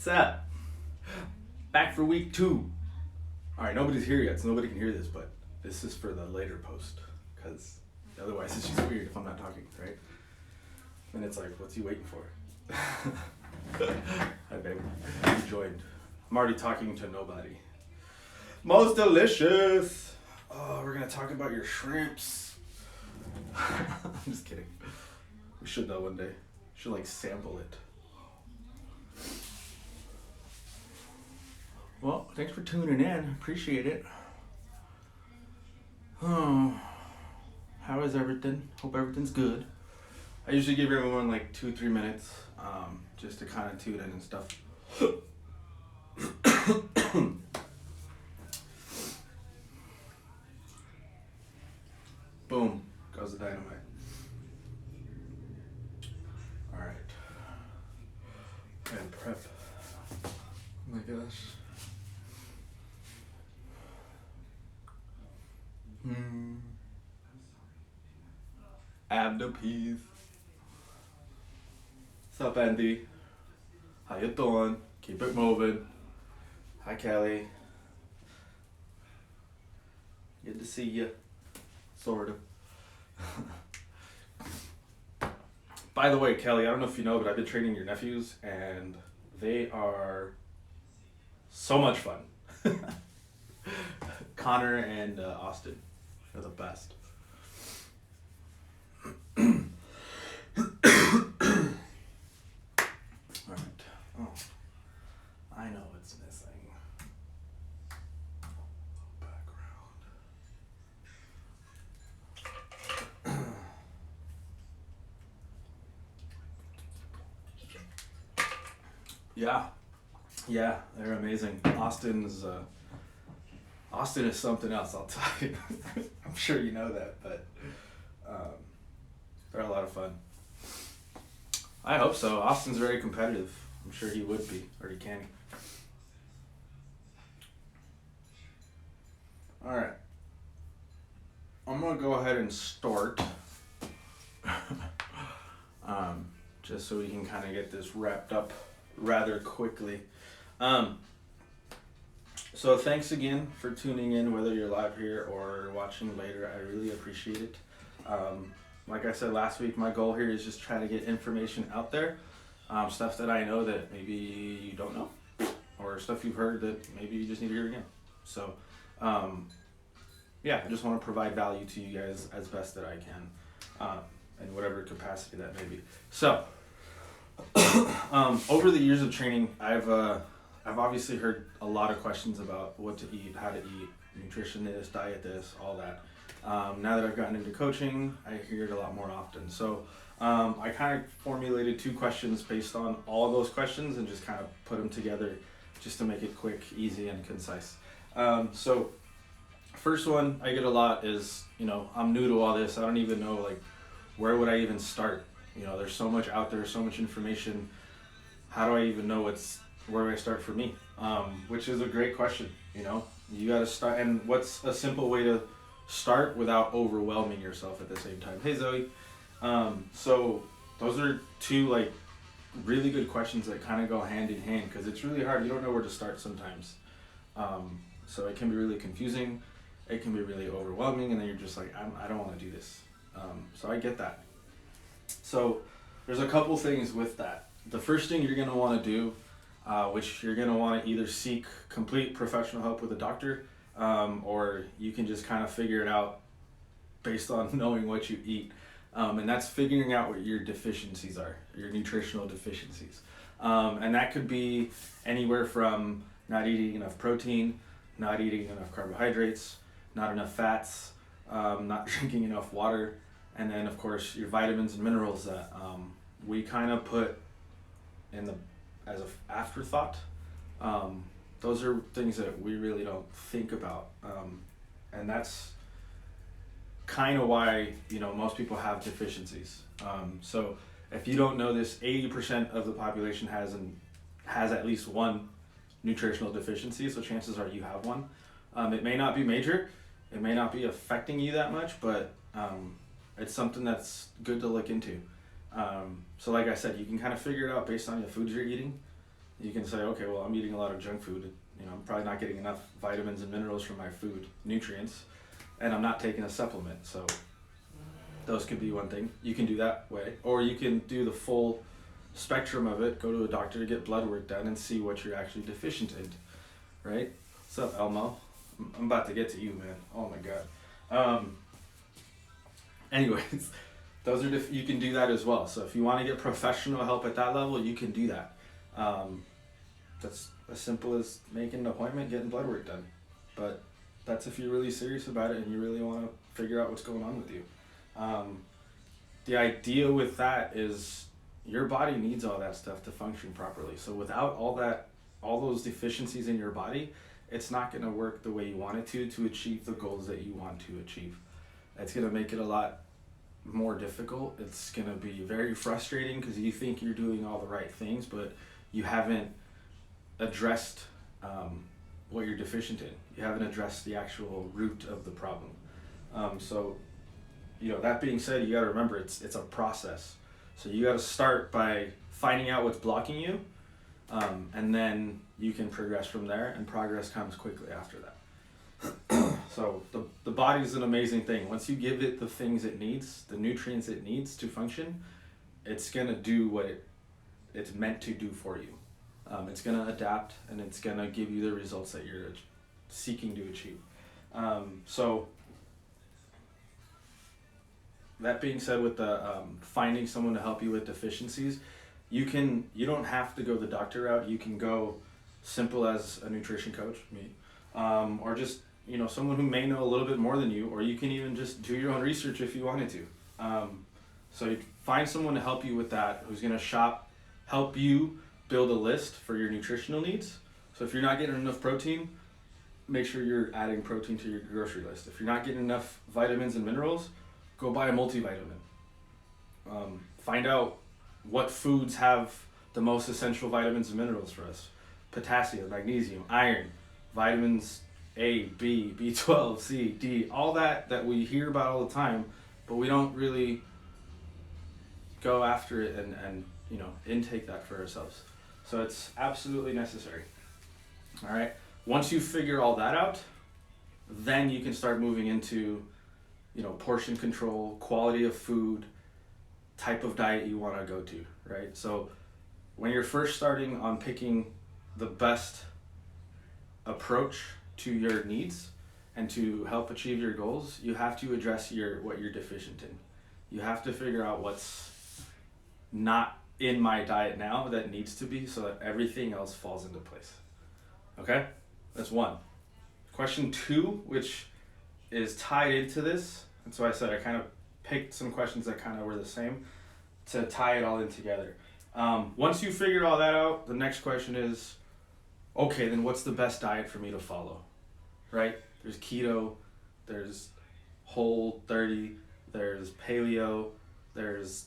What's up? Back for week 2. Alright, nobody's here yet, so nobody can hear this, but this is for the later post, because otherwise it's just weird if I'm not talking, right? And it's like, what's he waiting for? Hi, babe. You joined. I'm already talking to nobody. Most delicious! Oh, we're gonna talk about your shrimps. I'm just kidding. We should though one day. We should sample it. Well, thanks for tuning in. Appreciate it. Oh, how is everything? Hope everything's good. I usually give everyone 2-3 minutes, just to kind of tune in and stuff. Boom, goes the dynamite. All right. And prep. Oh my gosh. Abdo peas. What's up, Andy? How you doing? Keep it moving. Hi, Kelly. Good to see you. Sort of. By the way, Kelly, I don't know if you know, but I've been training your nephews, and they are so much fun. Connor and Austin are the best. All right. Oh, I know it's missing. Background. Yeah, they're amazing. Austin is something else, I'll tell you. I'm sure you know that, but they're a lot of fun. I hope so. Austin's very competitive. I'm sure he would be, or he can. All right. I'm going to go ahead and start, just so we can kind of get this wrapped up rather quickly. So thanks again for tuning in, whether you're live here or watching later. I really appreciate it. Like I said last week, my goal here is just try to get information out there, stuff that I know that maybe you don't know, or stuff you've heard that maybe you just need to hear again. So I just want to provide value to you guys as best that I can, in whatever capacity that may be. So over the years of training, I've obviously heard a lot of questions about what to eat, how to eat, nutrition this, diet this, all that. Now that I've gotten into coaching, I hear it a lot more often. So I kind of formulated 2 questions based on all of those questions and just kind of put them together just to make it quick, easy, and concise. So first one I get a lot is, I'm new to all this. I don't even know, where would I even start? There's so much out there, so much information. How do I even know where do I start for me? Which is a great question. You got to start. And what's a simple way to start without overwhelming yourself at the same time? Hey, Zoe. So those are 2 really good questions that kind of go hand in hand, because it's really hard. You don't know where to start sometimes. So it can be really confusing. It can be really overwhelming, and then you're just like, I don't want to do this. So I get that. So there's a couple things with that. The first thing you're going to want to do, which you're going to want to either seek complete professional help with a doctor, or you can just kind of figure it out based on knowing what you eat. And that's figuring out what your deficiencies are, your nutritional deficiencies. And that could be anywhere from not eating enough protein, not eating enough carbohydrates, not enough fats, not drinking enough water, and then of course your vitamins and minerals that we kind of put as an afterthought. Those are things that we really don't think about, and that's kind of why most people have deficiencies. So if you don't know this, 80% of the population has at least one nutritional deficiency, so chances are you have one. It may not be major, it may not be affecting you that much, but it's something that's good to look into. So like I said, you can kind of figure it out based on the foods you're eating. You can say, okay, well, I'm eating a lot of junk food. I'm probably not getting enough vitamins and minerals from my food, nutrients, and I'm not taking a supplement. So those could be one thing. You can do that way. Or you can do the full spectrum of it, go to a doctor to get blood work done and see what you're actually deficient in, right? What's up, Elmo? I'm about to get to you, man. Oh my God. Anyways, those are you can do that as well. So if you want to get professional help at that level, you can do that. That's as simple as making an appointment, getting blood work done. But that's if you're really serious about it and you really want to figure out what's going on with you. The idea with that is your body needs all that stuff to function properly. So without all those deficiencies in your body, it's not going to work the way you want it to achieve the goals that you want to achieve. It's going to make it a lot more difficult. It's going to be very frustrating because you think you're doing all the right things, but you haven't addressed what you're deficient in. You haven't addressed the actual root of the problem. So that being said, you got to remember it's a process. So you got to start by finding out what's blocking you, and then you can progress from there, and progress comes quickly after that. So the body is an amazing thing. Once you give it the things it needs, the nutrients it needs to function, it's going to do what it's meant to do for you. It's going to adapt, and it's going to give you the results that you're seeking to achieve. So that being said, with the finding someone to help you with deficiencies, you don't have to go the doctor route. You can go simple as a nutrition coach, me, or just someone who may know a little bit more than you, or you can even just do your own research if you wanted to. So you find someone to help you with that, who's going to help you build a list for your nutritional needs. So if you're not getting enough protein, make sure you're adding protein to your grocery list. If you're not getting enough vitamins and minerals, go buy a multivitamin. Find out what foods have the most essential vitamins and minerals for us. Potassium, magnesium, iron, vitamins A, B, B12, C, D, all that we hear about all the time, but we don't really go after it and intake that for ourselves. So it's absolutely necessary. All right. Once you figure all that out, then you can start moving into portion control, quality of food, type of diet you want to go to, right? So when you're first starting on picking the best approach to your needs and to help achieve your goals, you have to address what you're deficient in. You have to figure out what's not in my diet now that needs to be, so that everything else falls into place. Okay? That's one. Question 2, which is tied into this, and so I said I kind of picked some questions that kind of were the same to tie it all in together. Once you figure all that out, the next question is, okay, then what's the best diet for me to follow, right? There's keto, there's Whole30, there's paleo, there's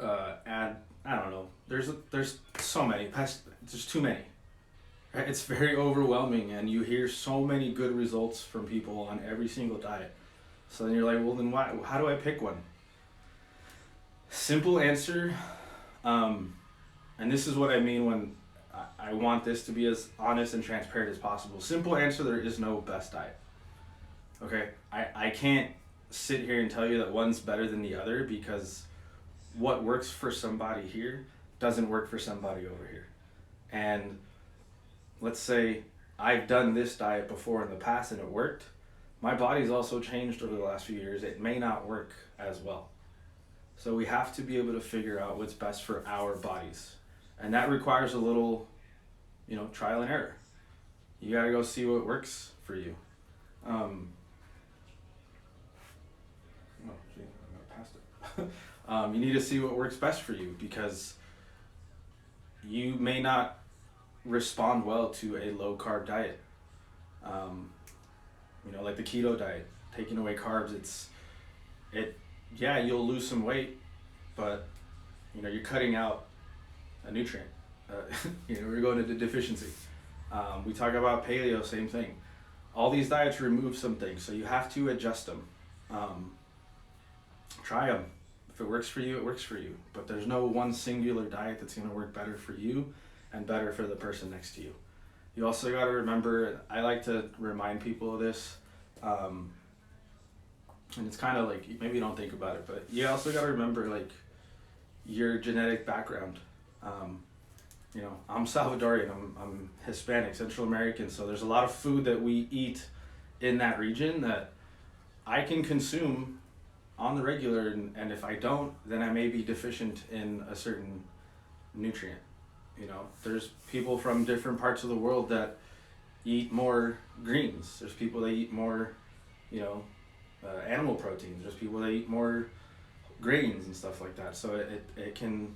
I don't know. There's so many. There's too many. Right? It's very overwhelming, and you hear so many good results from people on every single diet. So then you're like, well, then why? How do I pick one? Simple answer, and this is what I mean when I want this to be as honest and transparent as possible. Simple answer: there is no best diet. Okay, I can't sit here and tell you that one's better than the other, because what works for somebody here doesn't work for somebody over here. And let's say I've done this diet before in the past and it worked. My body's also changed over the last few years. It may not work as well. So we have to be able to figure out what's best for our bodies. And that requires a little, trial and error. You gotta go see what works for you. You need to see what works best for you, because you may not respond well to a low carb diet. Like the keto diet, taking away carbs, you'll lose some weight, but you're cutting out a nutrient. We're going into deficiency. We talk about paleo, same thing. All these diets remove some things, so you have to adjust them. Try them. If it works for you, it works for you. But there's no one singular diet that's going to work better for you and better for the person next to you. You also got to remember, I like to remind people of this, and it's kind of like, maybe you don't think about it, but you also got to remember like your genetic background. I'm Salvadorian, I'm Hispanic, Central American, so there's a lot of food that we eat in that region that I can consume on the regular, and if I don't, then I may be deficient in a certain nutrient. There's people from different parts of the world that eat more greens. There's people that eat more, animal proteins. There's people that eat more grains and stuff like that. So it can,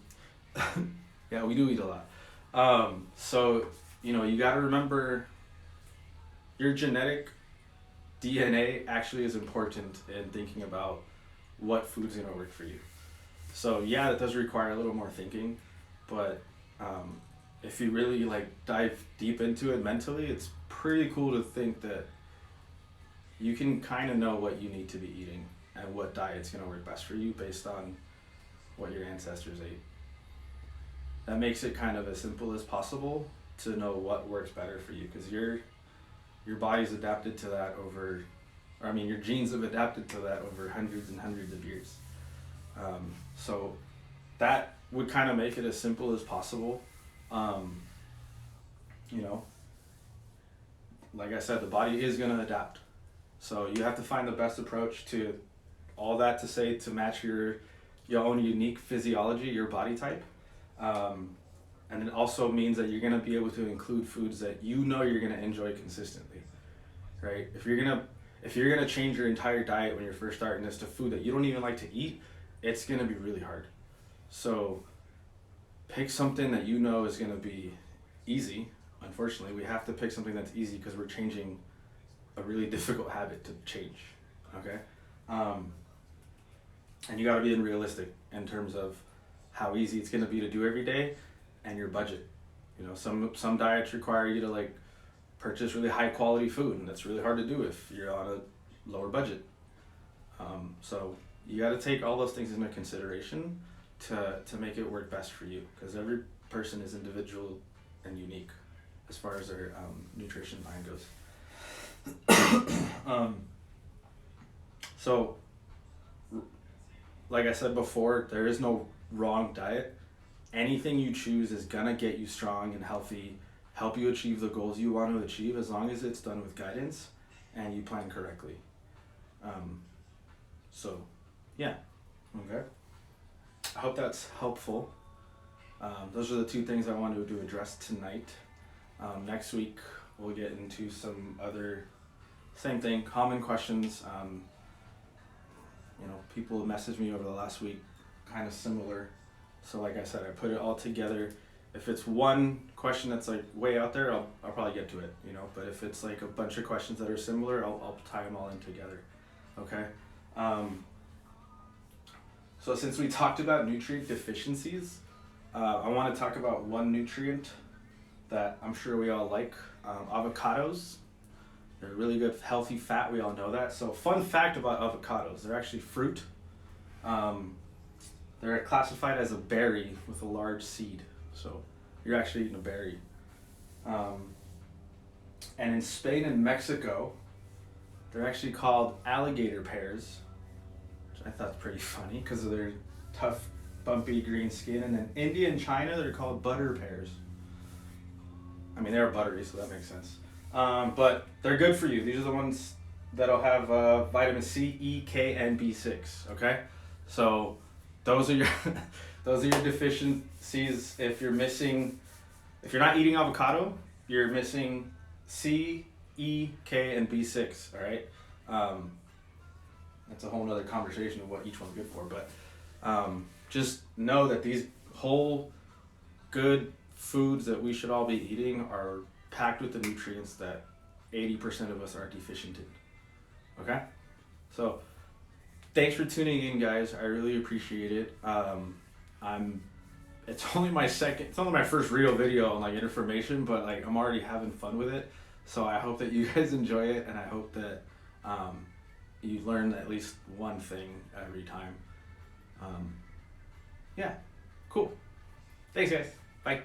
yeah, we do eat a lot. So you got to remember your genetic DNA actually is important in thinking about what food's gonna work for you. So yeah, that does require a little more thinking, but if you really like dive deep into it mentally, it's pretty cool to think that you can kind of know what you need to be eating and what diet's gonna work best for you based on what your ancestors ate. That makes it kind of as simple as possible to know what works better for you, because your body's adapted to that your genes have adapted to that over hundreds and hundreds of years. So that would kind of make it as simple as possible. Like I said, the body is going to adapt. So you have to find the best approach to all that, to say to match your own unique physiology, your body type. And it also means that you're going to be able to include foods that you're going to enjoy consistently, right? If you're going to change your entire diet when you're first starting this to food that you don't even like to eat, it's going to be really hard. So pick something that is going to be easy. Unfortunately, we have to pick something that's easy because we're changing a really difficult habit to change, okay? And you got to be realistic in terms of how easy it's going to be to do every day and your budget. Some diets require you to like purchase really high quality food, and that's really hard to do if you're on a lower budget. So you got to take all those things into consideration to make it work best for you, because every person is individual and unique as far as their nutrition line goes. So like I said before, there is no wrong diet. Anything you choose is gonna get you strong and healthy, help you achieve the goals you want to achieve, as long as it's done with guidance and you plan correctly. So yeah, okay. I hope that's helpful. Those are the two things I wanted to address tonight. Next week we'll get into some other, same thing, common questions. People messaged me over the last week, kind of similar. So like I said, I put it all together. If it's one question that's like way out there, I'll probably get to it, But if it's like a bunch of questions that are similar, I'll tie them all in together. Okay. So since we talked about nutrient deficiencies, I want to talk about one nutrient that I'm sure we all like. Avocados. They're really good, healthy fat. We all know that. So fun fact about avocados, they're actually fruit. They're classified as a berry with a large seed. So you're actually eating a berry. And in Spain and Mexico, they're actually called alligator pears, which I thought's pretty funny because of their tough, bumpy green skin. And then India and China, they're called butter pears. I mean, they're buttery, so that makes sense. But they're good for you. These are the ones that'll have vitamin C, E, K, and B6. Okay, so those are your deficiencies. If you're not eating avocado, you're missing C, E, K, and B6. All right, that's a whole nother conversation of what each one's good for. But just know that these whole good foods that we should all be eating are packed with the nutrients that 80% of us are deficient in. Okay? So thanks for tuning in, guys. I really appreciate it. It's only my first real video on like information, but like I'm already having fun with it. So I hope that you guys enjoy it, and I hope that you learn at least one thing every time. Yeah, cool. Thanks, guys. Bye.